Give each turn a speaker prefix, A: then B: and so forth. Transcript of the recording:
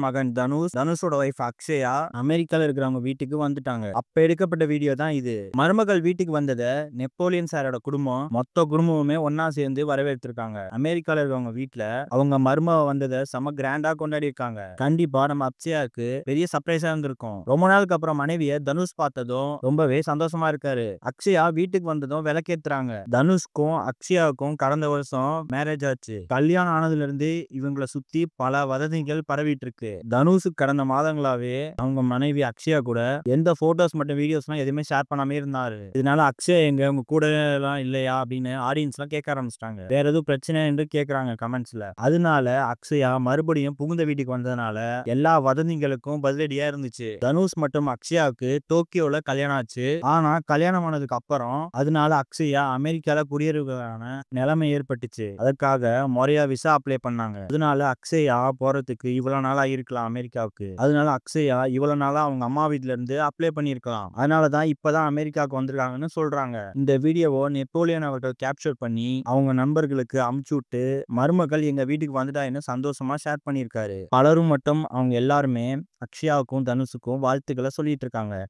A: மகன் தனுஷோட ஒய்ஃப் அக்ஷயா அமெரிக்கால இருக்கிறவங்க வீட்டுக்கு வந்துட்டாங்க. அப்ப எடுக்கப்பட்ட வீடியோ தான் இது. மருமகள் வீட்டுக்கு வந்தத நெப்போலியன் சாரோட மொத்த குடும்பமுமே ஒன்னா சேர்ந்து வரவேற்றிருக்காங்க. அமெரிக்கால இருக்கிறவங்க வீட்டுல அவங்க மருமக வந்ததை செம கிராண்டா கொண்டாடி இருக்காங்க. கண்டிப்பா நம்ம அக்ஷயாவுக்கு பெரிய சர்ப்ரைஸா இருந்திருக்கும். ரொம்ப நாளுக்கு அப்புறம் மனைவிய தனுஷ் பார்த்ததும் ரொம்பவே சந்தோஷமா இருக்காரு. அக்ஷயா வீட்டுக்கு வந்ததும் விளக்கேத்துறாங்க. தனுஷ்க்கும் அக்ஷயாவுக்கும் கடந்த வருஷம் மேரேஜ் ஆச்சு. கல்யாணம் ஆனதுல இருந்து இவங்களை சுத்தி பல வதந்திகள் பரவிட்டு இருக்கு. தனுஷுக்கு கடந்த மாதங்களாவே அவங்க மனைவி அக்ஷயா கூட எந்த போட்டோஸ் மற்றும் வீடியோஸ் எல்லாம் எதுவுமே ஷேர் பண்ணாமே இருந்தாரு. இதனால அக்ஷயா எங்க உங்க கூட எல்லாம் இல்லையா அப்படின்னு ஆடியன்ஸ் எல்லாம் கேட்க ஆரம்பிச்சிட்டாங்க. வேற எதுவும் பிரச்சனை என்று கேக்குறாங்க கமெண்ட்ஸ்ல. அதனால அக்ஷயா மறுபடியும் புகுந்த வீட்டுக்கு வந்ததுனால எல்லா வதந்திகளுக்கும் பதிலடியா இருந்துச்சு. தனுஷ் மற்றும் அக்ஷயாவுக்கு டோக்கியோல கல்யாணம் ஆச்சு. ஆனா கல்யாணம் ஆனதுக்கு அப்புறம் அதனால அக்ஷயா அமெரிக்கால குடியேறுவதற்கான நிலைமை ஏற்பட்டுச்சு. அதற்காக முறையா விசா அப்ளை பண்ணாங்க. அதனால அக்ஷயா போறதுக்கு இவ்வளவு நாளா இருக்கலாம் அமெரிக்காவுக்கு. அதனால அக்ஷயா இவ்வளவு நாளா அவங்க அம்மா வீட்ல இருந்து அப்ளை பண்ணிருக்கலாம். அதனாலதான் இப்பதான் அமெரிக்காவுக்கு வந்திருக்காங்கன்னு சொல்றாங்க. இந்த வீடியோவை நெப்போலியன் அவர்கள் கேப்சர் பண்ணி அவங்க நண்பர்களுக்கு அமுச்சு விட்டு மருமகள் எங்க வீட்டுக்கு வந்துட்டான்னு சந்தோஷமா ஷேர் பண்ணியிருக்காரு. பலரும் மட்டும் அவங்க எல்லாருமே அக்ஷயாவுக்கும் தனுஷுக்கும் வாழ்த்துக்களை சொல்லிட்டு இருக்காங்க.